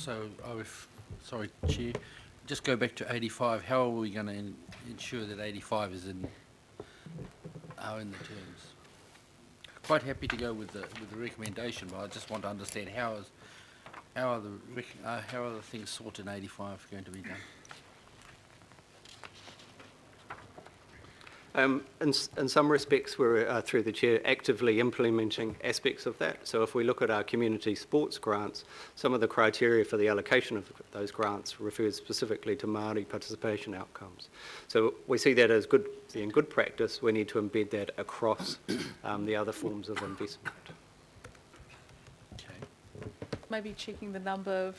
So, sorry, Chair, just go back to 85. How are we going to ensure that 85 is in the terms? Quite happy to go with the recommendation, but I just want to understand how are the things sorted in 85 going to be done? In some respects, we're, through the Chair, actively implementing aspects of that. So if we look at our community sports grants, some of the criteria for the allocation of those grants refers specifically to Māori participation outcomes. So we see that as good, in good practice. We need to embed that across the other forms of investment. Okay. Maybe checking the number of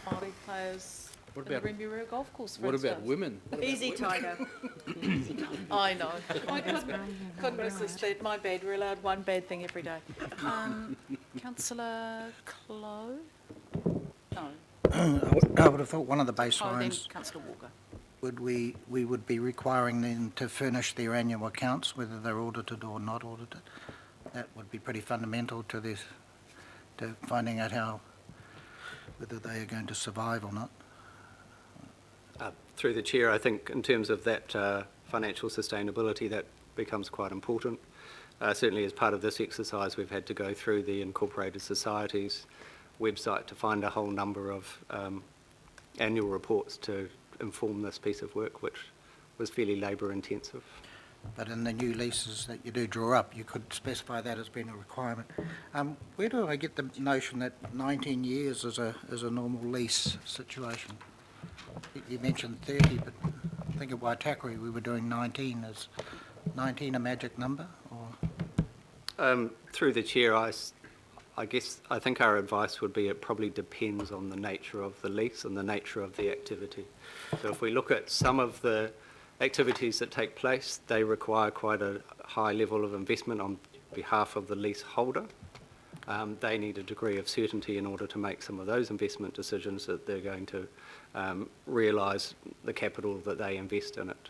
Māori players What in the about Rimburu Golf Course, for what instance. about women? Easy, Tiger. I know. I couldn't resist it. My bad. We're allowed one bad thing every day. Councillor Clow? No. I would have thought one of the Oh, then baselines Councillor Walker. we would be requiring them to furnish their annual accounts, whether they're audited or not audited. That would be pretty fundamental to this, to finding out whether they are going to survive or not. Through the Chair, I think in terms of that financial sustainability, that becomes quite important. Certainly as part of this exercise, we've had to go through the Incorporated Societies website to find a whole number of annual reports to inform this piece of work, which was fairly labour intensive. But in the new leases that you do draw up, you could specify that as being a requirement. Where do I get the notion that 19 years is a normal lease situation? You mentioned 30, but I think at Waitakere we were doing 19. Is 19 a magic number? Or? Through the Chair, I think our advice would be it probably depends on the nature of the lease and the nature of the activity. So if we look at some of the activities that take place, they require quite a high level of investment on behalf of the leaseholder. They need a degree of certainty in order to make some of those investment decisions that they're going to realise the capital that they invest in it.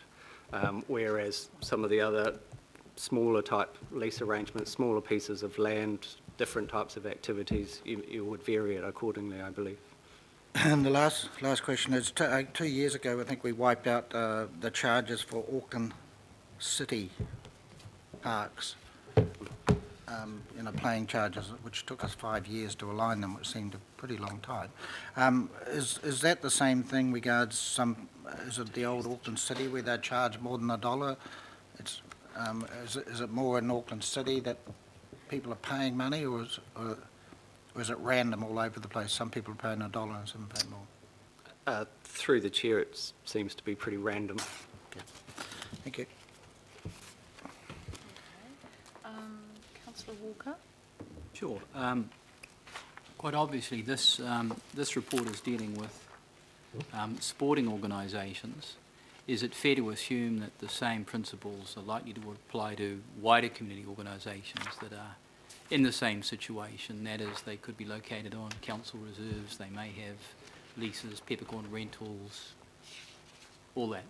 Whereas some of the other smaller type lease arrangements, smaller pieces of land, different types of activities, you would vary it accordingly, I believe. And the last question is, 2 years ago I think we wiped out the charges for Auckland City parks. Playing charges, which took us 5 years to align them, which seemed a pretty long time. Is that the same thing regards is it the old Auckland City where they charge more than $1? Is it more in Auckland City that people are paying money, or is it random all over the place? Some people are paying $1 and some pay more. Through the Chair, it seems to be pretty random. Okay. Thank you. Councillor Walker? Sure. Quite obviously, this report is dealing with sporting organisations. Is it fair to assume that the same principles are likely to apply to wider community organisations that are in the same situation? That is, they could be located on council reserves, they may have leases, peppercorn rentals, all that.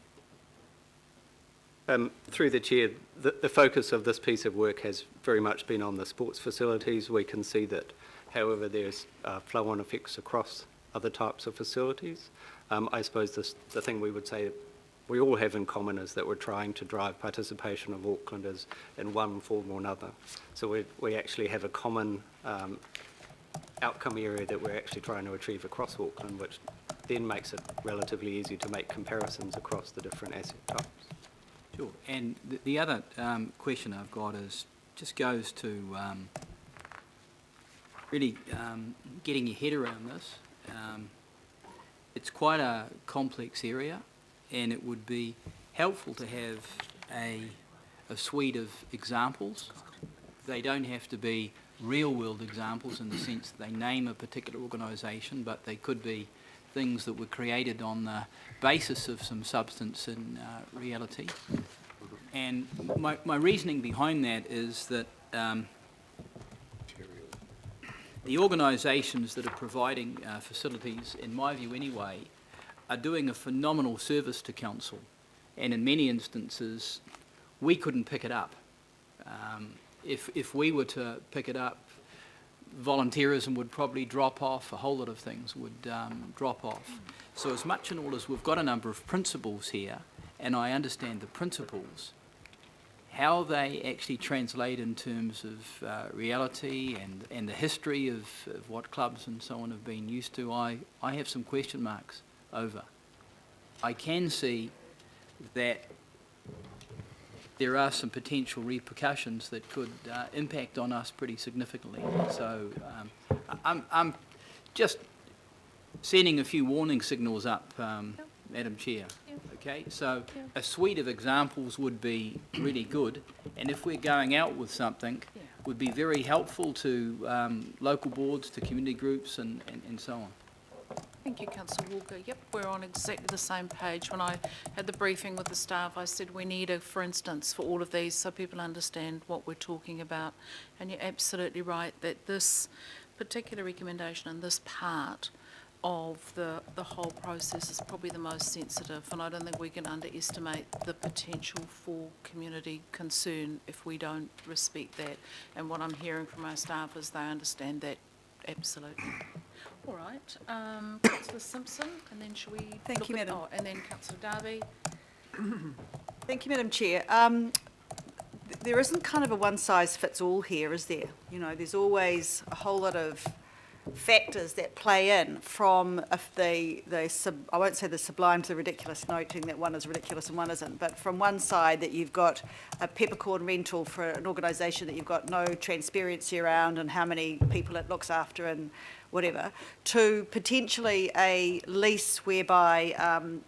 Through the Chair, the focus of this piece of work has very much been on the sports facilities. We can see that, however, there's flow-on effects across other types of facilities. I suppose the thing we would say we all have in common is that we're trying to drive participation of Aucklanders in one form or another. So we actually have a common outcome area that we're actually trying to achieve across Auckland, which then makes it relatively easy to make comparisons across the different asset types. Sure. And the other question I've got just goes to really getting your head around this. It's quite a complex area, and it would be helpful to have a suite of examples. They don't have to be real-world examples in the sense that they name a particular organisation, but they could be things that were created on the basis of some substance in reality. And my reasoning behind that is that the organisations that are providing facilities, in my view anyway, are doing a phenomenal service to council, and in many instances we couldn't pick it up. If we were to pick it up, volunteerism would probably drop off, a whole lot of things would drop off. So as much and all as we've got a number of principles here, and I understand the principles, how they actually translate in terms of reality and the history of what clubs and so on have been used to, I have some question marks over. I can see that there are some potential repercussions that could impact on us pretty significantly. So I'm just sending a few warning signals up, Madam Chair. Yep. Okay, so Yep. a suite of examples would be really good, and if we're going out with something, Yeah. would be very helpful to local boards, to community groups, and so on. Thank you, Councillor Walker. Yep, we're on exactly the same page. When I had the briefing with the staff, I said we need a for instance for all of these so people understand what we're talking about. And you're absolutely right that this particular recommendation and this part of the whole process is probably the most sensitive, and I don't think we can underestimate the potential for community concern if we don't respect that. And what I'm hearing from our staff is they understand that absolutely. All right, Councillor Simpson, and then shall we Thank look you, at- Madam. Oh, and then Councillor Darby. Thank you, Madam Chair. There isn't kind of a one-size-fits-all here, is there? You know, there's always a whole lot of factors that play in from if I won't say the sublime to the ridiculous, noting that one is ridiculous and one isn't, but from one side that you've got a peppercorn rental for an organisation that you've got no transparency around and how many people it looks after and whatever, to potentially a lease whereby,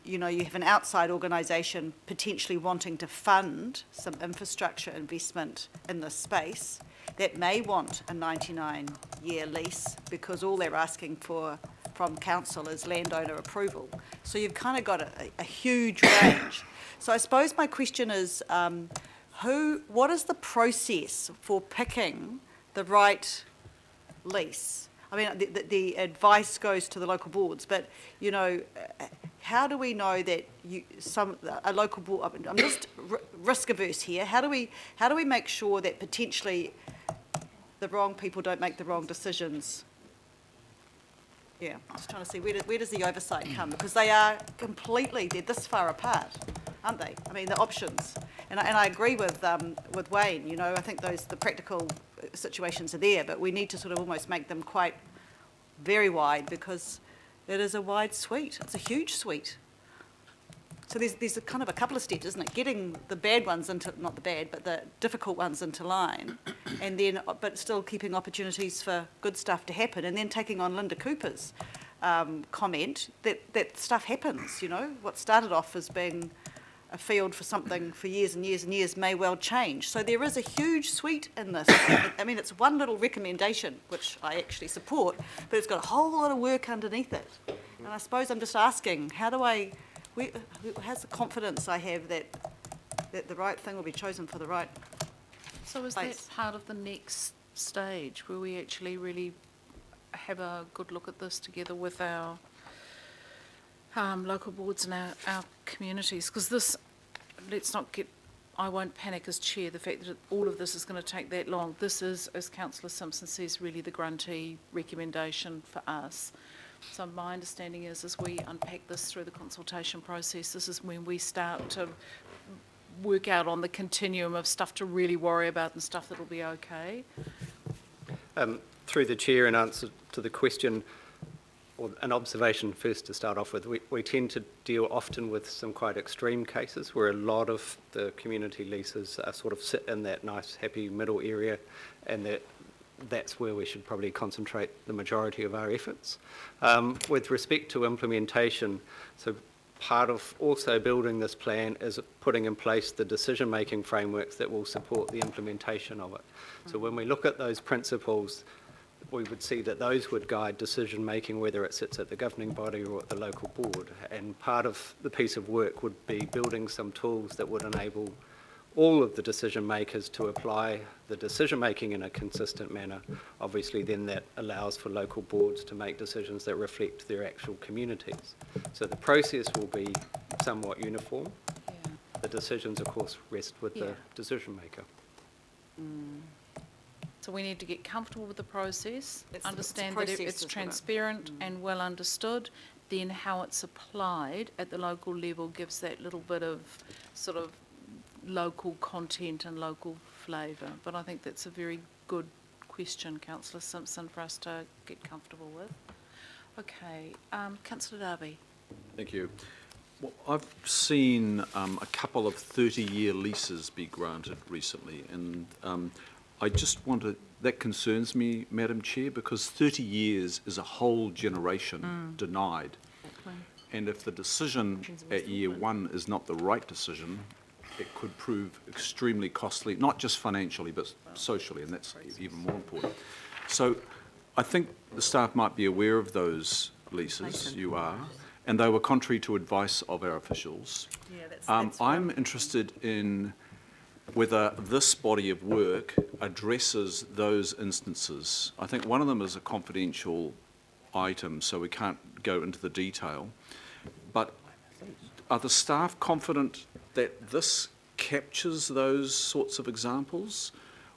you have an outside organisation potentially wanting to fund some infrastructure investment in this space that may want a 99-year lease because all they're asking for from council is landowner approval. So you've kind of got a huge range. So I suppose my question is, what is the process for picking the right lease? I mean, the advice goes to the local boards, but, how do we know that a local board, I'm just risk averse here, how do we make sure that potentially the wrong people don't make the wrong decisions? Yeah, just trying to see where does the oversight come? Because they're this far apart, aren't they? I mean, the options. And I agree with Wayne, I think the practical situations are there, but we need to sort of almost make them quite very wide because it is a wide suite. It's a huge suite. So there's a kind of a couple of steps, isn't it? Getting the bad ones into, not the bad, but the difficult ones into line, and then, but still keeping opportunities for good stuff to happen, and then taking on Linda Cooper's comment that stuff happens, What started off as being a field for something for years and years and years may well change. So there is a huge suite in this. I mean, it's one little recommendation, which I actually support, but it's got a whole lot of work underneath it. And I suppose I'm just asking, how's the confidence I have that the right thing will be chosen for the right So is place? that part of the next stage where we actually really have a good look at this together with our local boards and our communities? Because this, I won't panic as chair, the fact that all of this is going to take that long. This is, as Councillor Simpson says, really the grunty recommendation for us. So my understanding is, as we unpack this through the consultation process, this is when we start to work out on the continuum of stuff to really worry about and stuff that'll be okay. Through the chair, in answer to the question, or an observation first to start off with, we tend to deal often with some quite extreme cases where a lot of the community leases sort of sit in that nice happy middle area, and that's where we should probably concentrate the majority of our efforts. With respect to implementation, so part of also building this plan is putting in place the decision-making frameworks that will support the implementation of it. So when we look at those principles, we would see that those would guide decision-making, whether it sits at the governing body or at the local board. And part of the piece of work would be building some tools that would enable all of the decision makers to apply the decision making in a consistent manner. Obviously then that allows for local boards to make decisions that reflect their actual communities. So the process will be somewhat uniform. Yeah. The decisions of course rest with the Yeah. decision maker. So So we need to get comfortable with the process, It's the understand that process it's is what it- transparent and well understood, then how it's applied at the local level gives that little bit of sort of local content and local flavour. But I think that's a very good question, Councillor Simpson, for us to get comfortable with. Okay, Councillor Darby. Thank you. Well, I've seen a couple of 30-year leases be granted recently, and I just wanted, that concerns me, Madam Chair, because 30 years is a whole generation denied. And if the decision at year one is not the right decision, it could prove extremely costly, not just financially, but socially, and that's even more important. So I think the staff might be aware of those leases, you are, and they were contrary to advice of our officials. Yeah, that's I'm interested in whether this body of work addresses those instances. I think one of them is a confidential item, so we can't go into the detail. But are the staff confident that this captures those sorts of examples,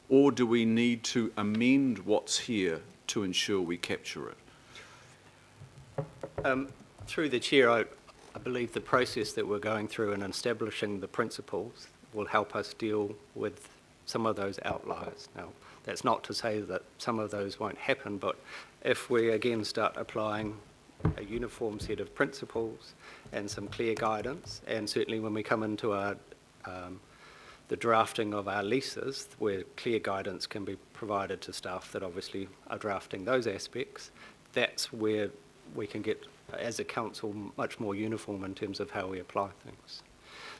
or do we need to amend what's here to ensure we capture it? Through the chair, I believe the process that we're going through in establishing the principles will help us deal with some of those outliers. Now, that's not to say that some of those won't happen, but if we again start applying a uniform set of principles and some clear guidance, and certainly when we come into our the drafting of our leases, where clear guidance can be provided to staff that obviously are drafting those aspects, that's where we can get, as a council, much more uniform in terms of how we apply things.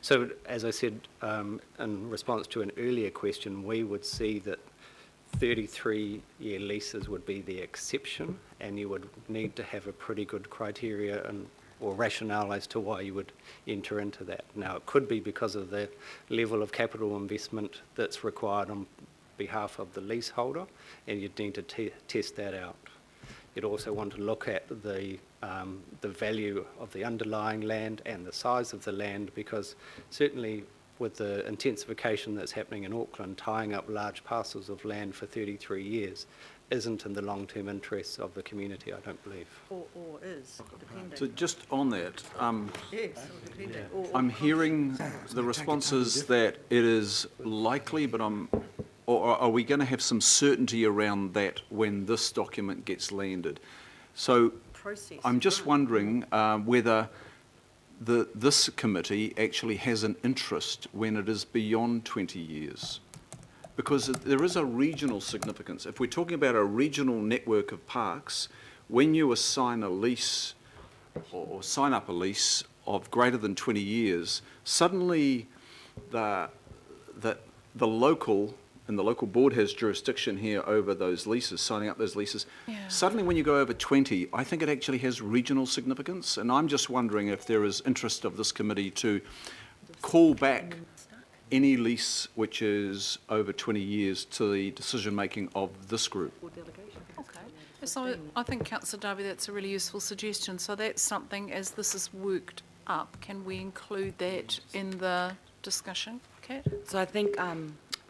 So, as I said in response to an earlier question, we would see that 33-year leases would be the exception, and you would need to have a pretty good criteria or rationale as to why you would enter into that. Now, it could be because of the level of capital investment that's required on behalf of the leaseholder, and you'd need to test that out. You'd also want to look at the value of the underlying land and the size of the land, because certainly with the intensification that's happening in Auckland, tying up large parcels of land for 33 years isn't in the long-term interests of the community, I don't believe. Or is, depending. So just on that, Yes, depending. Or I'm hearing the responses that it is likely, but or are we going to have some certainty around that when this document gets landed? So process. I'm just wondering whether this committee actually has an interest when it is beyond 20 years. Because there is a regional significance. If we're talking about a regional network of parks, when you assign a lease or sign up a lease of greater than 20 years, suddenly the local, and the local board has jurisdiction here over those leases, signing up those leases. Yeah. Suddenly when you go over 20, I think it actually has regional significance, and I'm just wondering if there is interest of this committee to call back any lease which is over 20 years to the decision-making of this group. Okay. So I think, Councillor Darby, that's a really useful suggestion. So that's something, as this is worked up, can we include that in the discussion, Kat? So I think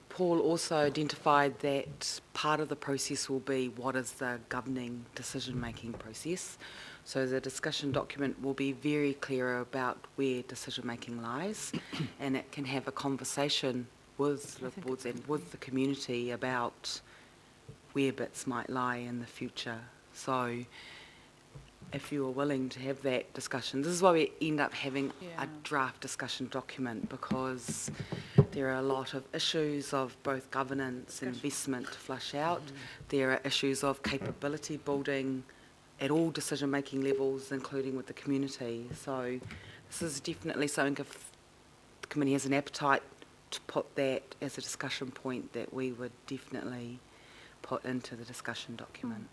Paul also identified that part of the process will be what is the governing decision-making process. So the discussion document will be very clear about where decision-making lies, and it can have a conversation with the boards and with the community about where bits might lie in the future. So if you are willing to have that discussion, this is why we end up having a draft discussion document, because there are a lot of issues of both governance and investment to flush out. There are issues of capability building at all decision-making levels, including with the community. So this is definitely something, if the committee has an appetite to put that as a discussion point, that we would definitely put into the discussion document.